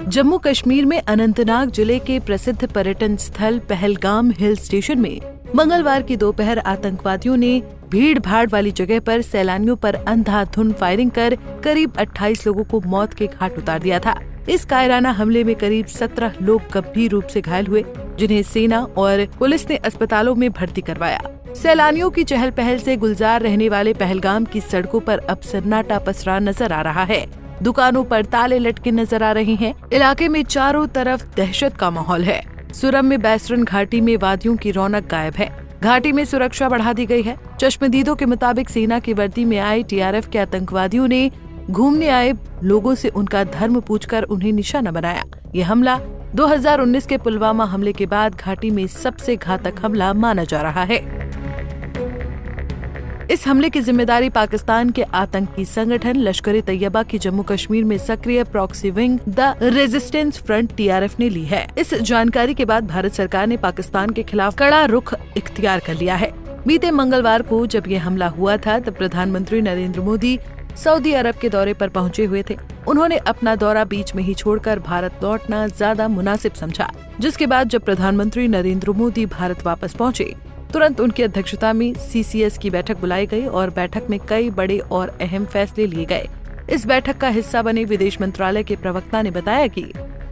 जम्मू कश्मीर में अनंतनाग जिले के प्रसिद्ध पर्यटन स्थल पहलगाम हिल स्टेशन में मंगलवार की दोपहर आतंकवादियों ने भीड़ भाड़ वाली जगह पर सैलानियों पर अंधाधुंध फायरिंग कर करीब 28 लोगों को मौत के घाट उतार दिया था। इस कायराना हमले में करीब 17 लोग गंभीर रूप से घायल हुए, जिन्हें सेना और पुलिस ने अस्पतालों में भर्ती करवाया। सैलानियों की चहल पहल से गुलजार रहने वाले पहलगाम की सड़कों पर अब सन्नाटा पसरा नजर आ रहा है। दुकानों पर ताले लटके नजर आ रहे हैं। इलाके में चारों तरफ दहशत का माहौल है। सुरम में बैसरन घाटी में वादियों की रौनक गायब है। घाटी में सुरक्षा बढ़ा दी गई है। चश्मदीदों के मुताबिक सेना की वर्दी में आए टीआरएफ के आतंकवादियों ने घूमने आए लोगों से उनका धर्म पूछकर उन्हें निशाना बनाया। ये हमला 2019 के पुलवामा हमले के बाद घाटी में सबसे घातक हमला माना जा रहा है। इस हमले की जिम्मेदारी पाकिस्तान के आतंकी संगठन लश्कर ए तैयबा की जम्मू कश्मीर में सक्रिय proxy wing the resistance front TRF ने ली है। इस जानकारी के बाद भारत सरकार ने पाकिस्तान के खिलाफ कड़ा रुख इख्तियार कर लिया है। बीते मंगलवार को जब ये हमला हुआ था तब प्रधानमंत्री नरेंद्र मोदी सऊदी अरब के दौरे पर पहुंचे हुए थे। उन्होंने अपना दौरा बीच में ही छोड़कर भारत लौटना ज्यादा मुनासिब समझा, जिसके बाद जब प्रधानमंत्री नरेंद्र मोदी भारत वापस पहुंचे तुरंत उनकी अध्यक्षता में सीसीएस की बैठक बुलाई गई और बैठक में कई बड़े और अहम फैसले लिए गए। इस बैठक का हिस्सा बने विदेश मंत्रालय के प्रवक्ता ने बताया कि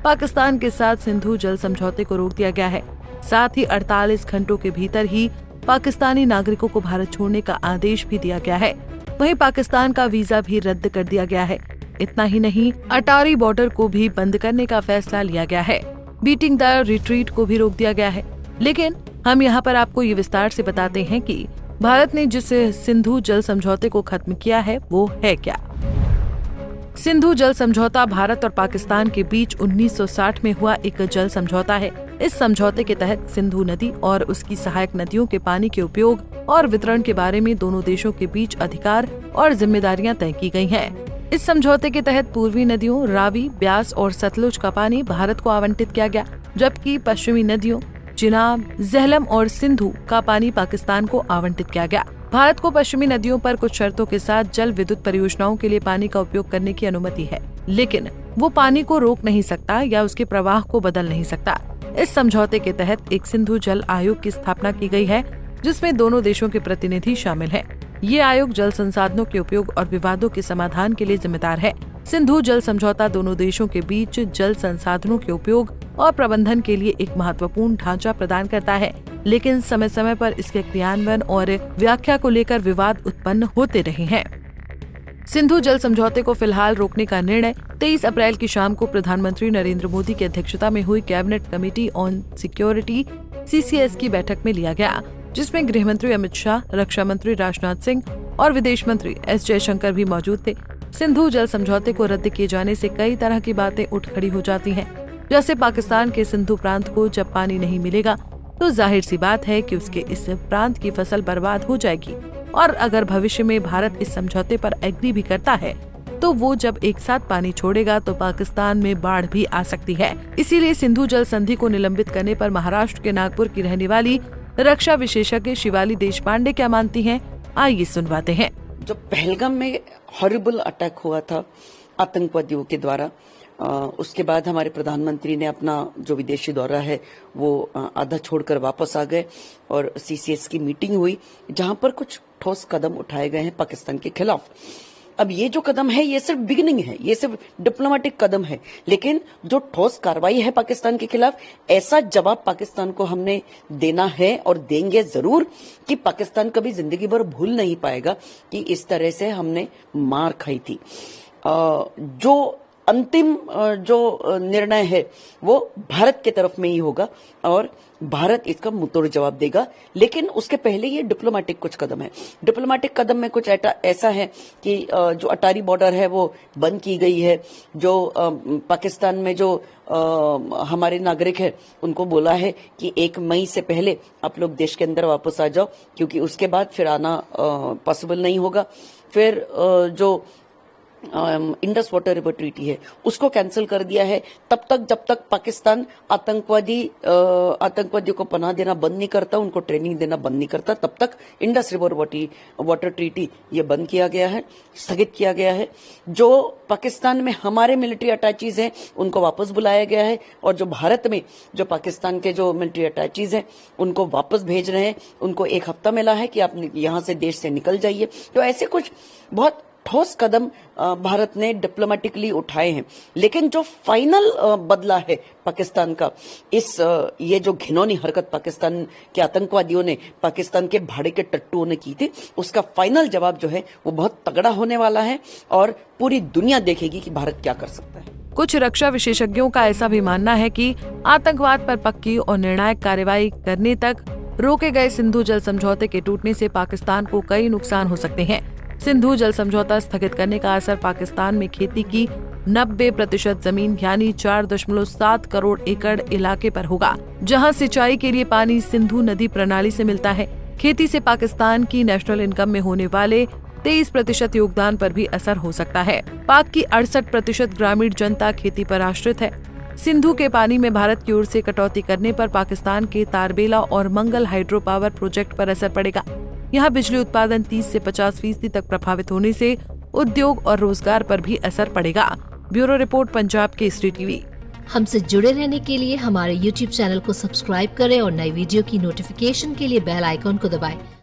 पाकिस्तान के साथ सिंधु जल समझौते को रोक दिया गया है। साथ ही 48 घंटों के भीतर ही पाकिस्तानी नागरिकों को भारत छोड़ने का आदेश भी दिया गया है। वहीं पाकिस्तान का वीजा भी रद्द कर दिया गया है। इतना ही नहीं, अटारी बॉर्डर को भी बंद करने का फैसला लिया गया है। बीटिंग द रिट्रीट को भी रोक दिया गया है। लेकिन हम यहाँ पर आपको ये विस्तार से बताते हैं कि भारत ने जिस सिंधु जल समझौते को खत्म किया है वो है क्या। सिंधु जल समझौता भारत और पाकिस्तान के बीच 1960 में हुआ एक जल समझौता है। इस समझौते के तहत सिंधु नदी और उसकी सहायक नदियों के पानी के उपयोग और वितरण के बारे में दोनों देशों के बीच अधिकार और जिम्मेदारियां तय की गई हैं। इस समझौते के तहत पूर्वी नदियों रावी, ब्यास और सतलुज का पानी भारत को आवंटित किया गया, जबकि पश्चिमी नदियों चिनाब, झेलम और सिंधु का पानी पाकिस्तान को आवंटित किया गया। भारत को पश्चिमी नदियों पर कुछ शर्तों के साथ जल विद्युत परियोजनाओं के लिए पानी का उपयोग करने की अनुमति है, लेकिन वो पानी को रोक नहीं सकता या उसके प्रवाह को बदल नहीं सकता। इस समझौते के तहत एक सिंधु जल आयोग की स्थापना की गई है, जिसमें दोनों देशों के प्रतिनिधि शामिल हैं। ये आयोग जल संसाधनों के उपयोग और विवादों के समाधान के लिए जिम्मेदार है। सिंधु जल समझौता दोनों देशों के बीच जल संसाधनों के उपयोग और प्रबंधन के लिए एक महत्वपूर्ण ढांचा प्रदान करता है, लेकिन समय समय पर इसके क्रियान्वयन और व्याख्या को लेकर विवाद उत्पन्न होते रहे हैं। सिंधु जल समझौते को फिलहाल रोकने का निर्णय 23 अप्रैल की शाम को प्रधानमंत्री नरेंद्र मोदी की अध्यक्षता में हुई cabinet committee on security CCS की बैठक में लिया गया, जिसमें गृह मंत्री अमित शाह, रक्षा मंत्री राजनाथ सिंह और विदेश मंत्री एस जयशंकर भी मौजूद थे। सिंधु जल समझौते को रद्द किए जाने से कई तरह की बातें उठ खड़ी हो जाती हैं। जैसे पाकिस्तान के सिंधु प्रांत को जब पानी नहीं मिलेगा तो जाहिर सी बात है कि उसके इस प्रांत की फसल बर्बाद हो जाएगी, और अगर भविष्य में भारत इस समझौते पर एग्री भी करता है तो वो जब एक साथ पानी छोड़ेगा तो पाकिस्तान में बाढ़ भी आ सकती है। इसीलिए सिंधु जल संधि को निलंबित करने पर महाराष्ट्र के नागपुर की रहने वाली रक्षा विशेषज्ञ शिवाली देशपांडे क्या मानती हैं, आइए सुनवाते हैं। जो पहलगाम में हॉरिबल अटैक हुआ था आतंकवादियों के द्वारा, उसके बाद हमारे प्रधानमंत्री ने अपना जो विदेशी दौरा है वो आधा छोड़कर वापस आ गए और सीसीएस की मीटिंग हुई, जहां पर कुछ ठोस कदम उठाए गए हैं पाकिस्तान के खिलाफ। अब ये जो कदम है ये सिर्फ बिगिनिंग है, ये सिर्फ डिप्लोमेटिक कदम है, लेकिन जो ठोस कार्रवाई है पाकिस्तान के खिलाफ, ऐसा जवाब पाकिस्तान को हमने देना है और देंगे जरूर कि पाकिस्तान कभी जिंदगी भर भूल नहीं पाएगा कि इस तरह से हमने मार खाई थी। जो अंतिम जो निर्णय है वो भारत के तरफ में ही होगा और भारत इसका मुंहतोड़ जवाब देगा, लेकिन उसके पहले ये डिप्लोमेटिक कुछ कदम है। डिप्लोमेटिक कदम में कुछ ऐसा है कि जो अटारी बॉर्डर है वो बंद की गई है। जो पाकिस्तान में जो हमारे नागरिक है उनको बोला है कि 1 मई से पहले आप लोग देश के अंदर वापस आ जाओ, क्योंकि उसके बाद फिर आना पॉसिबल नहीं होगा। फिर जो इंडस वाटर रिवर ट्रीटी है उसको कैंसिल कर दिया है, तब तक जब तक पाकिस्तान आतंकवादियों को पनाह देना बंद नहीं करता, उनको ट्रेनिंग देना बंद नहीं करता, तब तक इंडस रिवर वाटर ट्रीटी ये बंद किया गया है, स्थगित किया गया है। जो पाकिस्तान में हमारे मिलिट्री अटैचीज हैं उनको वापस बुलाया गया है, और जो भारत में जो पाकिस्तान के जो मिलिट्री अटैचीज हैं उनको वापस भेज रहे हैं। उनको 1 हफ्ता मिला है कि आप यहां से देश से निकल जाइए। तो ऐसे कुछ बहुत ठोस कदम भारत ने डिप्लोमेटिकली उठाए हैं, लेकिन जो फाइनल बदला है पाकिस्तान का, ये जो घिनौनी हरकत पाकिस्तान के आतंकवादियों ने, पाकिस्तान के भाड़े के टट्टुओं ने की थी, उसका फाइनल जवाब जो है वो बहुत तगड़ा होने वाला है और पूरी दुनिया देखेगी कि भारत क्या कर सकता है। कुछ रक्षा विशेषज्ञों का ऐसा भी मानना है कि आतंकवाद पर पक्की और निर्णायक कार्रवाई करने तक रोके गए सिंधु जल समझौते के टूटने से पाकिस्तान को कई नुकसान हो सकते हैं। सिंधु जल समझौता स्थगित करने का असर पाकिस्तान में खेती की 90% जमीन यानी 4.7 करोड़ एकड़ इलाके पर होगा, जहां सिंचाई के लिए पानी सिंधु नदी प्रणाली से मिलता है। खेती से पाकिस्तान की नेशनल इनकम में होने वाले 23% योगदान पर भी असर हो सकता है। पाक की 68% ग्रामीण जनता खेती पर आश्रित है। सिंधु के पानी में भारत की ओर से कटौती करने पर पाकिस्तान के तारबेला और मंगल हाइड्रो पावर प्रोजेक्ट पर असर पड़ेगा। यहाँ बिजली उत्पादन 30 से 50% तक प्रभावित होने से उद्योग और रोजगार पर भी असर पड़ेगा। Bureau report, Punjab Kesari TV. हमसे जुड़े रहने के लिए हमारे YouTube चैनल को सब्सक्राइब करें और नई वीडियो की नोटिफिकेशन के लिए बेल आइकॉन को दबाएं।